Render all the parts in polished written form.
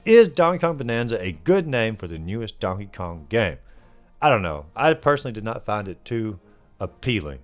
is Donkey Kong Bonanza a good name for the newest Donkey Kong game? I don't know. I personally did not find it too appealing.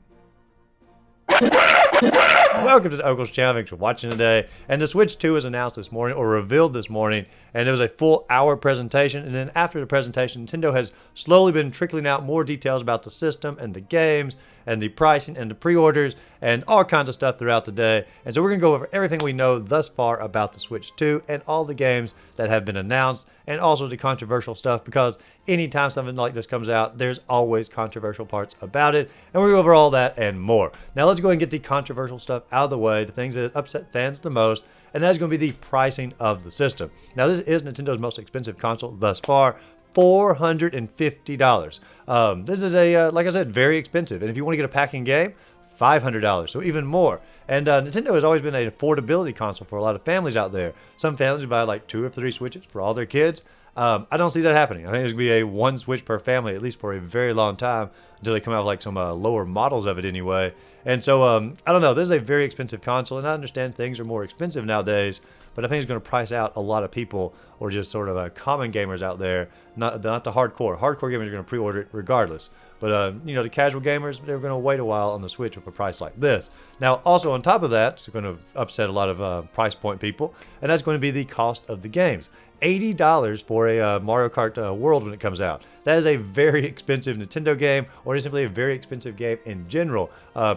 Welcome to the Oakles channel. Thanks for watching today. And the Switch 2 was announced this morning, or revealed this morning, and it was a full hour presentation. And then after the presentation, Nintendo has slowly been trickling out more details about the system and the games and the pricing and the pre-orders and all kinds of stuff throughout the day. And so we're going to go over everything we know thus far about the Switch 2 and all the games that have been announced, and also the controversial stuff, because anytime something like this comes out, there's always controversial parts about it. And we're going to go over all that and more. Now let's go ahead and get the controversial stuff out of the way, the things that upset fans the most, and that's going to be the pricing of the system. Now this is Nintendo's most expensive console thus far, $450. This is a, like I said, very expensive. And if you want to get a packing game, $500, so even more. And Nintendo has always been an affordability console for a lot of families out there. Some families buy like 2 or 3 Switches for all their kids. I don't see that happening. I think there's going to be a 1 Switch per family, at least for a very long time, until they come out with like some lower models of it anyway. And so, I don't know, this is a very expensive console, and I understand things are more expensive nowadays, but I think it's going to price out a lot of people, or just sort of common gamers out there, not the hardcore. Hardcore gamers are going to pre-order it regardless. But, you know, the casual gamers, they're going to wait a while on the Switch with a price like this. Now, also on top of that, it's going to upset a lot of price point people, and that's going to be the cost of the games. $80 for a Mario Kart World when it comes out. That is a very expensive Nintendo game, or simply a very expensive game in general.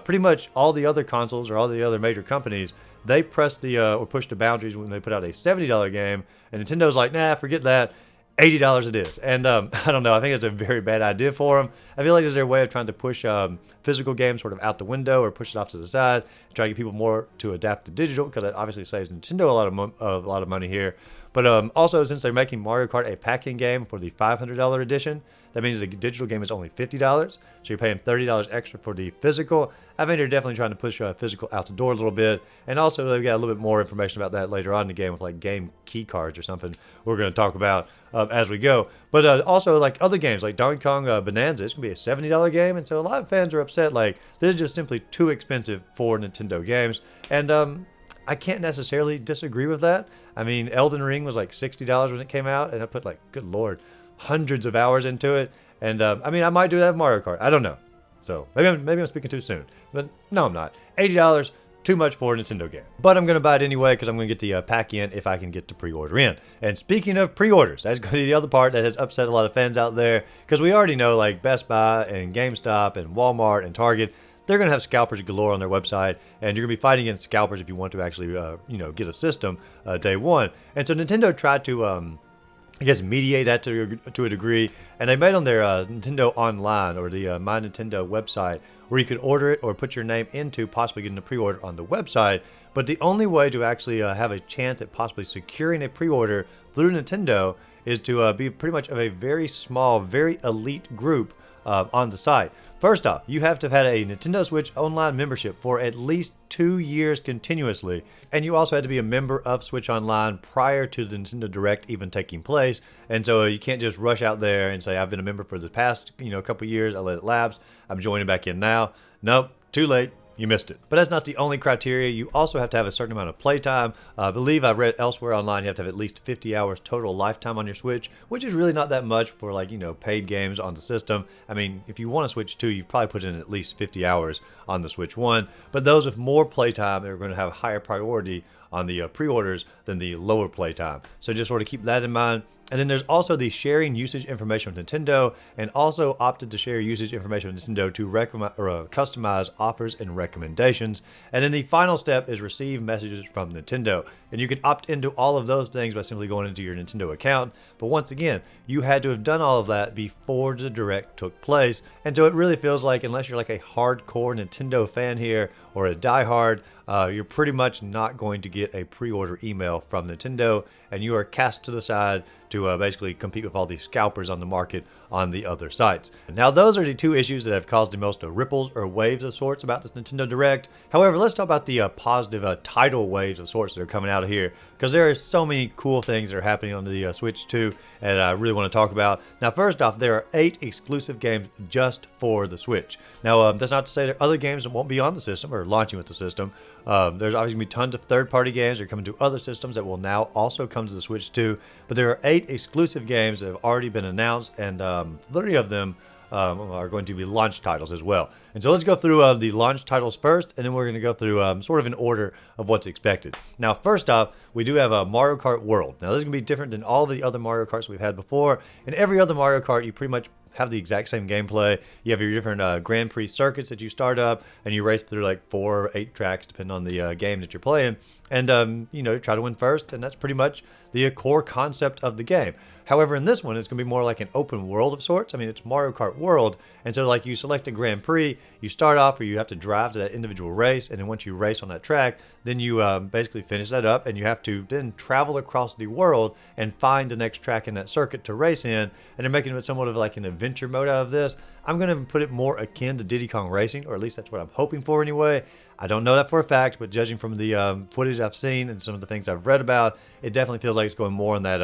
Pretty much all the other consoles or all the other major companies, they press the or push the boundaries when they put out a $70 game, and Nintendo's like, nah, forget that. $80 it is. And I don't know, I think it's a very bad idea for them. I feel like it's their way of trying to push physical games sort of out the window, or push it off to the side, try to get people more to adapt to digital, because that obviously saves Nintendo a lot of money here. But also, since they're making Mario Kart a packing game for the $500 edition, that means the digital game is only $50, so you're paying $30 extra for the physical. I think they're definitely trying to push physical out the door a little bit, and also they've got a little bit more information about that later on in the game with like game key cards or something we're going to talk about as we go. But also, like other games like Donkey Kong Bonanza, it's going to be a $70 game, and so a lot of fans are upset like this is just simply too expensive for Nintendo games. And I can't necessarily disagree with that. I mean, Elden Ring was like $60 when it came out, and I put like, good lord, hundreds of hours into it. And I mean, I might do that with Mario Kart. I don't know. So maybe I'm speaking too soon. But no, I'm not. $80, too much for a Nintendo game. But I'm going to buy it anyway, because I'm going to get the pack in if I can get the pre-order in. And speaking of pre-orders, that's going to be the other part that has upset a lot of fans out there, because we already know like Best Buy and GameStop and Walmart and Target, they're going to have scalpers galore on their website, and you're going to be fighting against scalpers if you want to actually, you know, get a system day one. And so Nintendo tried to, I guess, mediate that to a degree, and they made on their Nintendo Online, or the My Nintendo website, where you could order it or put your name into possibly getting a pre-order on the website. But the only way to actually have a chance at possibly securing a pre-order through Nintendo is to be pretty much of a very small, very elite group on the site. First off, you have to have had a Nintendo Switch Online membership for at least 2 years continuously, and you also had to be a member of Switch Online prior to the Nintendo Direct even taking place. And so you can't just rush out there and say, I've been a member for the past, you know, couple years, I let it lapse, I'm joining back in now. Nope, too late. You missed it. But that's not the only criteria. You also have to have a certain amount of playtime. I believe I read elsewhere online you have to have at least 50 hours total lifetime on your Switch, which is really not that much for, like, you know, paid games on the system. I mean, if you want a Switch 2, you've probably put in at least 50 hours on the Switch 1. But those with more playtime are going to have a higher priority on the pre-orders than the lower playtime. So just sort of keep that in mind. And then there's also the sharing usage information with Nintendo, and also opted to share usage information with Nintendo to customize offers and recommendations. And then the final step is receive messages from Nintendo. And you can opt into all of those things by simply going into your Nintendo account. But once again, you had to have done all of that before the Direct took place. And so it really feels like, unless you're like a hardcore Nintendo fan here, or a diehard, you're pretty much not going to get a pre-order email from Nintendo, and you are cast to the side to basically compete with all these scalpers on the market on the other sites. Now, those are the two issues that have caused the most ripples or waves of sorts about this Nintendo Direct. However, let's talk about the positive tidal waves of sorts that are coming out of here, because there are so many cool things that are happening on the Switch 2, and I really want to talk about. Now, first off, there are 8 exclusive games just for the Switch. Now, that's not to say there are other games that won't be on the system or launching with the system. There's obviously going to be tons of third-party games that are coming to other systems that will now also come comes to the Switch 2. But there are 8 exclusive games that have already been announced, and 3 of them are going to be launch titles as well. And so let's go through the launch titles first, and then we're going to go through sort of in order of what's expected. Now, first off, we do have Mario Kart World. Now, this is going to be different than all the other Mario Karts we've had before. In every other Mario Kart, you pretty much have the exact same gameplay. You have your different Grand Prix circuits that you start up, and you race through like 4 or 8 tracks, depending on the game that you're playing. And, you know, try to win first, and that's pretty much the core concept of the game. However, in this one, it's going to be more like an open world of sorts. I mean, it's Mario Kart World, and so like you select a Grand Prix, you start off where you have to drive to that individual race, and then once you race on that track, then you basically finish that up, and you have to then travel across the world and find the next track in that circuit to race in, and they're making it somewhat of like an adventure mode out of this. I'm going to put it more akin to Diddy Kong Racing, or at least that's what I'm hoping for anyway. I don't know that for a fact, but judging from the footage I've seen and some of the things I've read about, it definitely feels like it's going more in that,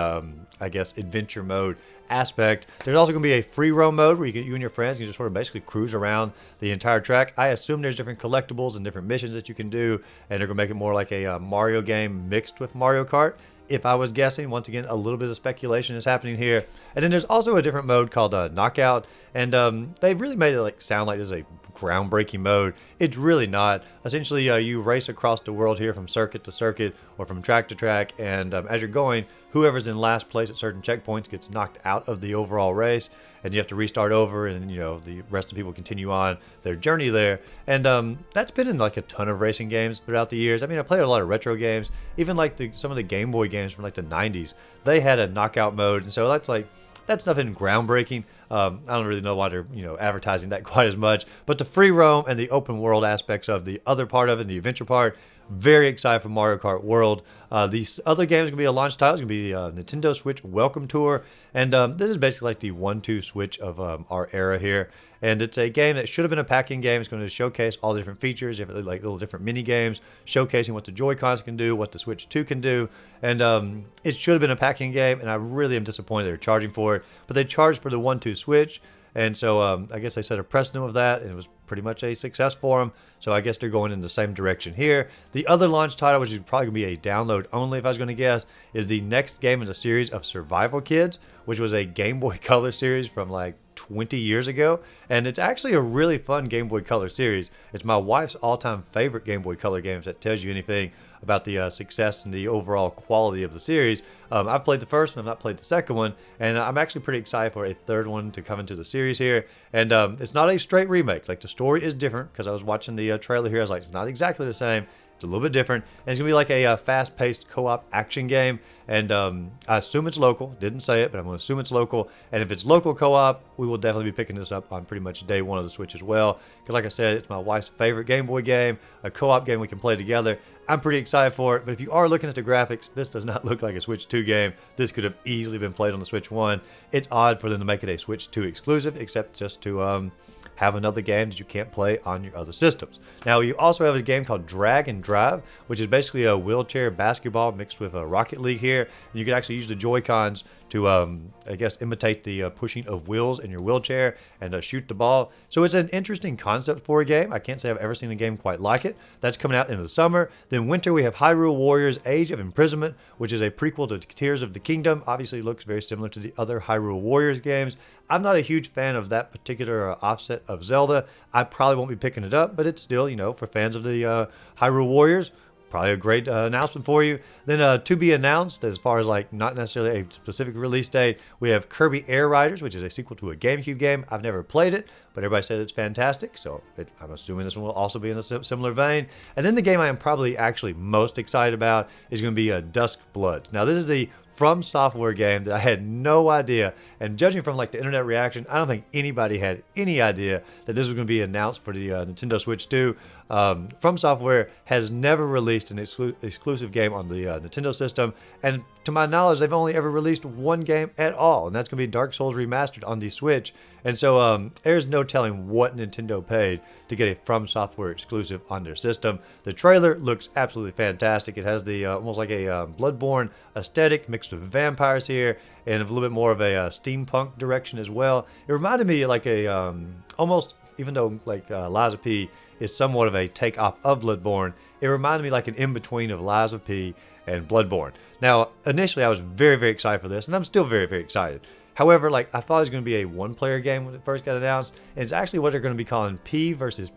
I guess, adventure mode aspect. There's also going to be a free roam mode where you and your friends can just sort of basically cruise around the entire track. I assume there's different collectibles and different missions that you can do, and they're going to make it more like a Mario game mixed with Mario Kart. If I was guessing, once again, a little bit of speculation is happening here. And then there's also a different mode called Knockout, and they've really made it like sound like this is a groundbreaking mode. It's really not. Essentially, you race across the world here from circuit to circuit or from track to track, and as you're going, whoever's in last place at certain checkpoints gets knocked out of the overall race, and you have to restart over, and you know the rest of the people continue on their journey there. And that's been in like a ton of racing games throughout the years. I mean, I played a lot of retro games, even like some of the Game Boy games from like the 90s. They had a knockout mode, and so that's nothing groundbreaking. I don't really know why they're advertising that quite as much. But the free roam and the open world aspects of the other part of it, the adventure part, very excited for Mario Kart World. These other games are going to be a launch title. It's going to be Nintendo Switch Welcome Tour. And this is basically like the 1-2 switch of our era here. And it's a game that should have been a packing game. It's going to showcase all the different features, like little different mini games, showcasing what the Joy-Cons can do, what the Switch 2 can do. And it should have been a packing game, and I really am disappointed they're charging for it. But they charged for the 1-2 switch. And so I guess they set a precedent of that, and it was pretty much a success for them. So I guess they're going in the same direction here. The other launch title, which is probably going to be a download only if I was going to guess, is the next game in the series of Survival Kids, which was a Game Boy Color series from like 20 years ago. And it's actually a really fun Game Boy Color series. It's my wife's all-time favorite Game Boy Color games. That tells you anything about the success and the overall quality of the series. I've played the first one, I've not played the second one, and I'm actually pretty excited for a third one to come into the series here. And it's not a straight remake. Like, the story is different, because I was watching the trailer here. I was like, it's not exactly the same. It's a little bit different, and it's going to be like a fast-paced co-op action game, and I assume it's local. Didn't say it, but I'm going to assume it's local, and if it's local co-op, we will definitely be picking this up on pretty much day one of the Switch as well, because like I said, it's my wife's favorite Game Boy game, a co-op game we can play together. I'm pretty excited for it, but if you are looking at the graphics, this does not look like a Switch 2 game. This could have easily been played on the Switch 1. It's odd for them to make it a Switch 2 exclusive, except just to have another game that you can't play on your other systems. Now, you also have a game called Drag and Drive, which is basically a wheelchair basketball mixed with a Rocket League here. And you can actually use the Joy-Cons to, I guess, imitate the pushing of wheels in your wheelchair and shoot the ball. So it's an interesting concept for a game. I can't say I've ever seen a game quite like it. That's coming out in the summer. Then winter, we have Hyrule Warriors Age of Imprisonment, which is a prequel to Tears of the Kingdom. Obviously looks very similar to the other Hyrule Warriors games. I'm not a huge fan of that particular offset of Zelda. I probably won't be picking it up, but it's still, for fans of the Hyrule Warriors, probably a great announcement for you. Then to be announced, as far as like not necessarily a specific release date, we have Kirby Air Riders, which is a sequel to a GameCube game. I've never played it, but everybody said it's fantastic, so I'm assuming this one will also be in a similar vein. And then the game I am probably actually most excited about is going to be Duskbloods. Now, this is the From Software game that I had no idea, and judging from like the internet reaction, I don't think anybody had any idea that this was going to be announced for the Nintendo Switch 2. From Software has never released an exclusive game on the Nintendo system, and to my knowledge, they've only ever released one game at all, and that's going to be Dark Souls Remastered on the Switch. And so there's no telling what Nintendo paid to get a From Software exclusive on their system. The trailer looks absolutely fantastic. It has the almost like a Bloodborne aesthetic mixed with vampires here, and a little bit more of a steampunk direction as well. It reminded me like a almost even though like Lies of P is somewhat of a takeoff of Bloodborne, it reminded me like an in-between of Lies of P and Bloodborne. Now, initially I was very, very excited for this, and I'm still very, very excited. However, like I thought it was going to be a one-player game when it first got announced, and it's actually what they're going to be calling P versus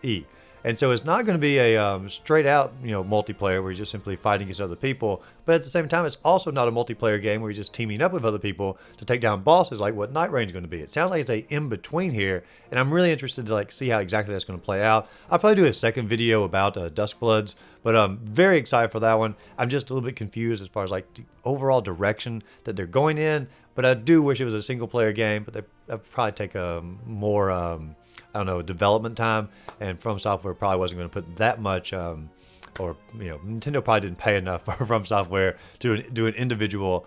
E. And so it's not going to be a straight out, multiplayer where you're just simply fighting against other people. But at the same time, it's also not a multiplayer game where you're just teaming up with other people to take down bosses like what Night Rain is going to be. It sounds like it's a in-between here, and I'm really interested to like see how exactly that's going to play out. I'll probably do a second video about Duskbloods, but I'm very excited for that one. I'm just a little bit confused as far as like the overall direction that they're going in, but I do wish it was a single-player game, but that'd probably take a more... I don't know, development time, and From Software probably wasn't going to put that much, Nintendo probably didn't pay enough for From Software to do an individual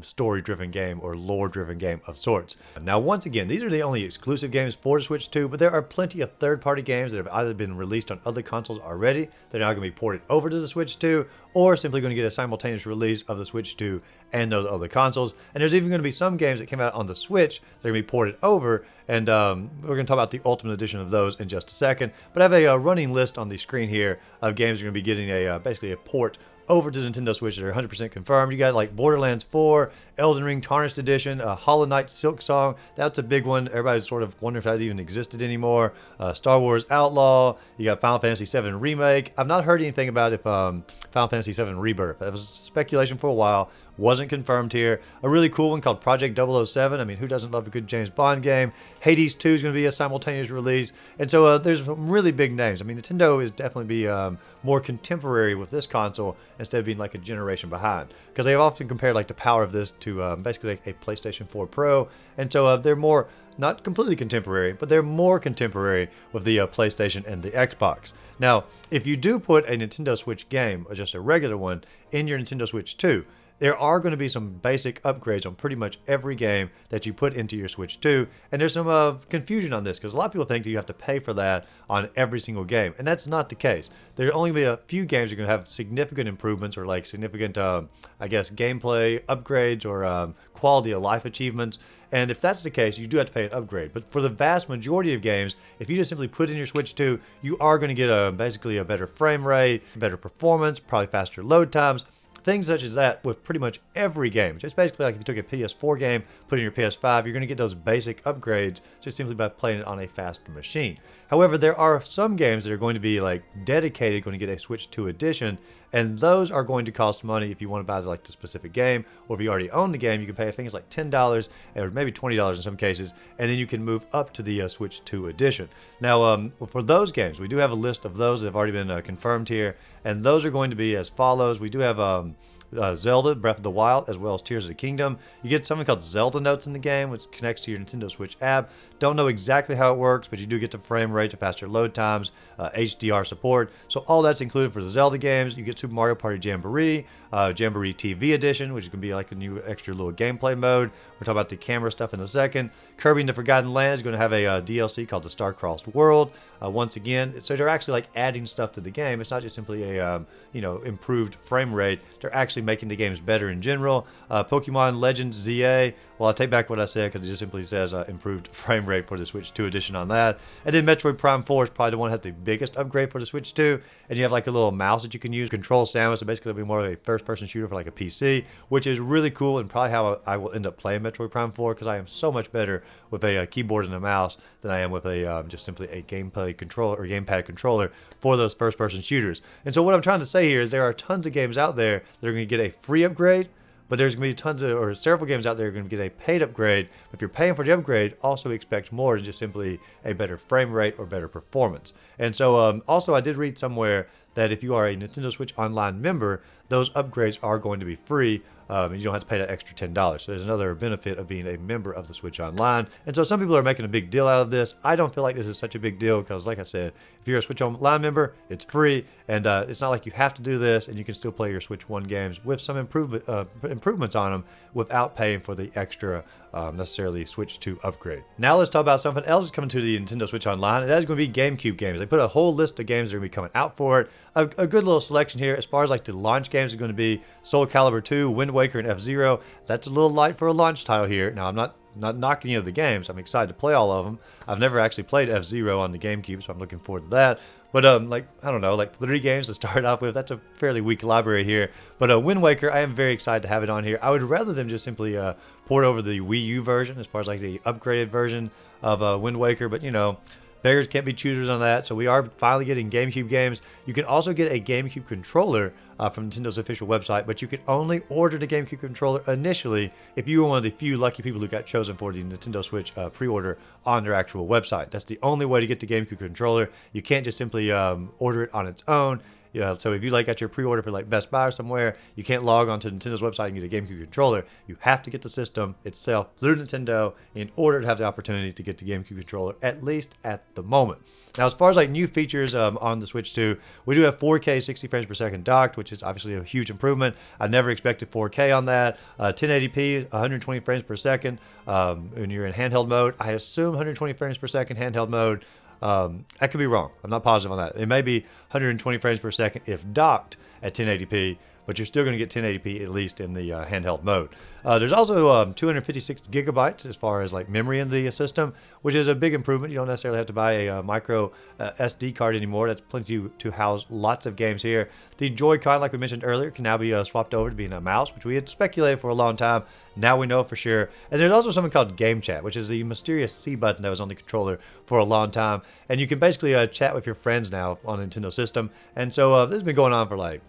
story-driven game or lore-driven game of sorts. Now, once again, these are the only exclusive games for the Switch 2, but there are plenty of third-party games that have either been released on other consoles already, they're now going to be ported over to the Switch 2, or simply going to get a simultaneous release of the Switch 2 and those other consoles. And there's even going to be some games that came out on the Switch that are going to be ported over, and we're going to talk about the Ultimate Edition of those in just a second. But I have a running list on the screen here of games that are going to be getting basically a port over to Nintendo Switch that are 100% confirmed. You got like Borderlands 4, Elden Ring Tarnished Edition, Hollow Knight Silk Song. That's a big one. Everybody's sort of wondering if that even existed anymore. Star Wars Outlaw. You got Final Fantasy VII Remake. I've not heard anything about if Final Fantasy VII Rebirth. That was speculation for a while. Wasn't confirmed here. A really cool one called Project 007. I mean, who doesn't love a good James Bond game? Hades 2 is going to be a simultaneous release. And so there's some really big names. I mean, Nintendo is definitely be more contemporary with this console instead of being like a generation behind. Because they've often compared like the power of this to basically like a PlayStation 4 Pro. And so they're more, not completely contemporary, but they're more contemporary with the PlayStation and the Xbox. Now, if you do put a Nintendo Switch game, or just a regular one, in your Nintendo Switch 2, there are going to be some basic upgrades on pretty much every game that you put into your Switch 2. And there's some confusion on this because a lot of people think that you have to pay for that on every single game. And that's not the case. There are only going to be a few games that are going to have significant improvements or like significant, gameplay upgrades or quality of life achievements. And if that's the case, you do have to pay an upgrade. But for the vast majority of games, if you just simply put in your Switch 2, you are going to get basically a better frame rate, better performance, probably faster load times. Things such as that with pretty much every game. Just basically like if you took a PS4 game, put in your PS5, you're going to get those basic upgrades just simply by playing it on a faster machine. However, there are some games that are going to be like dedicated, going to get a Switch 2 edition, and those are going to cost money if you want to buy like the specific game, or if you already own the game, you can pay things like $10 or maybe $20 in some cases, and then you can move up to the Switch 2 edition. Now, for those games, we do have a list of those that have already been confirmed here, and those are going to be as follows. We do have Zelda Breath of the Wild, as well as Tears of the Kingdom. You get something called Zelda Notes in the game, which connects to your Nintendo Switch app. Don't know exactly how it works, but you do get the frame rate, the faster load times, HDR support. So all that's included for the Zelda games. You get Super Mario Party Jamboree, Jamboree TV Edition, which is going to be like a new extra little gameplay mode. We'll talk about the camera stuff in a second. Kirby and the Forgotten Land is going to have a DLC called the Star-Crossed World. Once again, so they're actually like adding stuff to the game. It's not just simply a improved frame rate. They're actually making the games better in general. Pokemon Legends ZA. Well, I'll take back what I said because it just simply says improved frame rate for the Switch 2 edition on that. And then Metroid Prime 4 is probably the one that has the biggest upgrade for the Switch 2. And you have like a little mouse that you can use, control Samus, so basically it'll be more of a first-person shooter for like a PC, which is really cool and probably how I will end up playing Metroid Prime 4 because I am so much better with a keyboard and a mouse than I am with a just simply a gameplay controller or gamepad controller for those first-person shooters. And so what I'm trying to say here is there are tons of games out there that are going to get a free upgrade, but there's going to be several games out there that are going to get a paid upgrade. But if you're paying for the upgrade, also expect more than just simply a better frame rate or better performance. And so also I did read somewhere that if you are a Nintendo Switch Online member, those upgrades are going to be free. And you don't have to pay that extra $10. So there's another benefit of being a member of the Switch Online. And so some people are making a big deal out of this. I don't feel like this is such a big deal because, like I said, if you're a Switch Online member, it's free. And it's not like you have to do this, and you can still play your Switch 1 games with some improvements on them without paying for the extra necessarily Switch 2 upgrade. Now let's talk about something else that's coming to the Nintendo Switch Online, and that is going to be GameCube games. They put a whole list of games that are going to be coming out for it. A good little selection here as far as like the launch games are going to be Soul Calibur 2, Wind Waker, and F-Zero. That's a little light for a launch title here. Now, I'm not not knocking any of the games. I'm excited to play all of them. I've never actually played F-Zero on the GameCube, so I'm looking forward to that. But like, I don't know, like 3 games to start off with. That's a fairly weak library here. But Wind Waker, I am very excited to have it on here. I would rather them just simply port over the Wii U version, as far as like the upgraded version of Wind Waker. But you know, beggars can't be choosers on that, so we are finally getting GameCube games. You can also get a GameCube controller from Nintendo's official website, but you can only order the GameCube controller initially if you were one of the few lucky people who got chosen for the Nintendo Switch pre-order on their actual website. That's the only way to get the GameCube controller. You can't just simply order it on its own. Yeah, so if you like got your pre-order for like Best Buy or somewhere, you can't log onto Nintendo's website and get a GameCube controller. You have to get the system itself through Nintendo in order to have the opportunity to get the GameCube controller, at least at the moment. Now, as far as like new features on the Switch 2, we do have 4K 60 frames per second docked, which is obviously a huge improvement. I never expected 4K on that. 1080p, 120 frames per second when you're in handheld mode. I assume 120 frames per second handheld mode. I could be wrong. I'm not positive on that. It may be 120 frames per second if docked at 1080p, but you're still going to get 1080p at least in the handheld mode. There's also 256 gigabytes as far as like memory in the system, which is a big improvement. You don't necessarily have to buy a micro SD card anymore. That's plenty to house lots of games here. The Joy-Con, like we mentioned earlier, can now be swapped over to being a mouse, which we had speculated for a long time. Now we know for sure. And there's also something called Game Chat, which is the mysterious C button that was on the controller for a long time. And you can basically chat with your friends now on the Nintendo system. And so this has been going on for like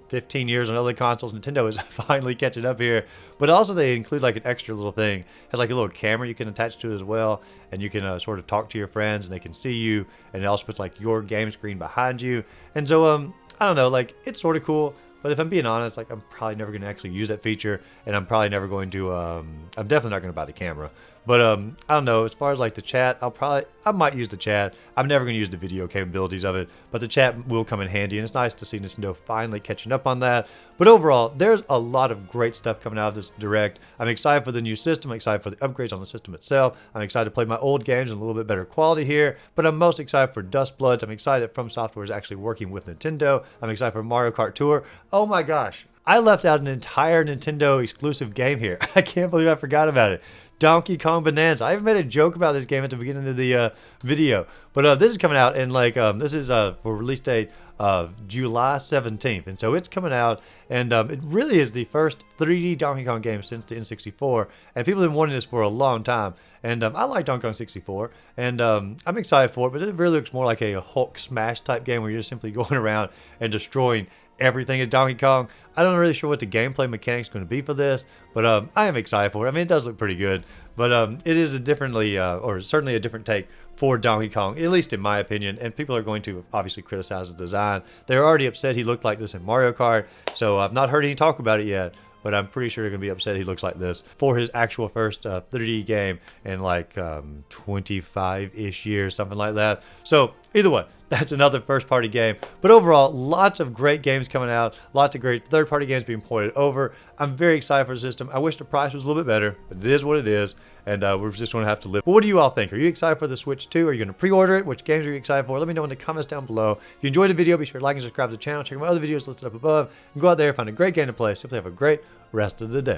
15 years on other consoles. Nintendo is finally catching up here. But also they include like an extra little thing. It has like a little camera you can attach to it as well. And you can sort of talk to your friends and they can see you. And it also puts like your game screen behind you. And so, I don't know, like it's sort of cool. But if I'm being honest, like I'm probably never going to actually use that feature, and I'm probably never going to. I'm definitely not going to buy the camera. But I don't know. As far as like the chat, I might use the chat. I'm never going to use the video capabilities of it, but the chat will come in handy, and it's nice to see Nintendo finally catching up on that. But overall, there's a lot of great stuff coming out of this Direct. I'm excited for the new system. I'm excited for the upgrades on the system itself. I'm excited to play my old games in a little bit better quality here. But I'm most excited for Duskbloods. I'm excited that From Software is actually working with Nintendo. I'm excited for Mario Kart Tour. Oh my gosh. I left out an entire Nintendo exclusive game here. I can't believe I forgot about it. Donkey Kong Bananza. I even made a joke about this game at the beginning of the video. But this is coming out in like, this is for release date of July 17th. And so it's coming out. And it really is the first 3D Donkey Kong game since the N64. And people have been wanting this for a long time. And I like Donkey Kong 64. And I'm excited for it. But it really looks more like a Hulk smash type game where you're just simply going around and destroying everything is Donkey Kong. I'm not really sure what the gameplay mechanics are going to be for this, but I am excited for it. I mean, it does look pretty good, but it is a differently, or certainly a different take for Donkey Kong, at least in my opinion, and people are going to obviously criticize the design. They're already upset he looked like this in Mario Kart, so I've not heard any talk about it yet, but I'm pretty sure they're going to be upset he looks like this for his actual first 3D game in like 25-ish years, something like that. So either way, that's another first-party game. But overall, lots of great games coming out, lots of great third-party games being ported over. I'm very excited for the system. I wish the price was a little bit better, but it is what it is, and we're just going to have to live. But what do you all think? Are you excited for the Switch 2? Are you going to pre-order it? Which games are you excited for? Let me know in the comments down below. If you enjoyed the video, be sure to like and subscribe to the channel. Check out my other videos listed up above. And go out there and find a great game to play. Simply have a great rest of the day.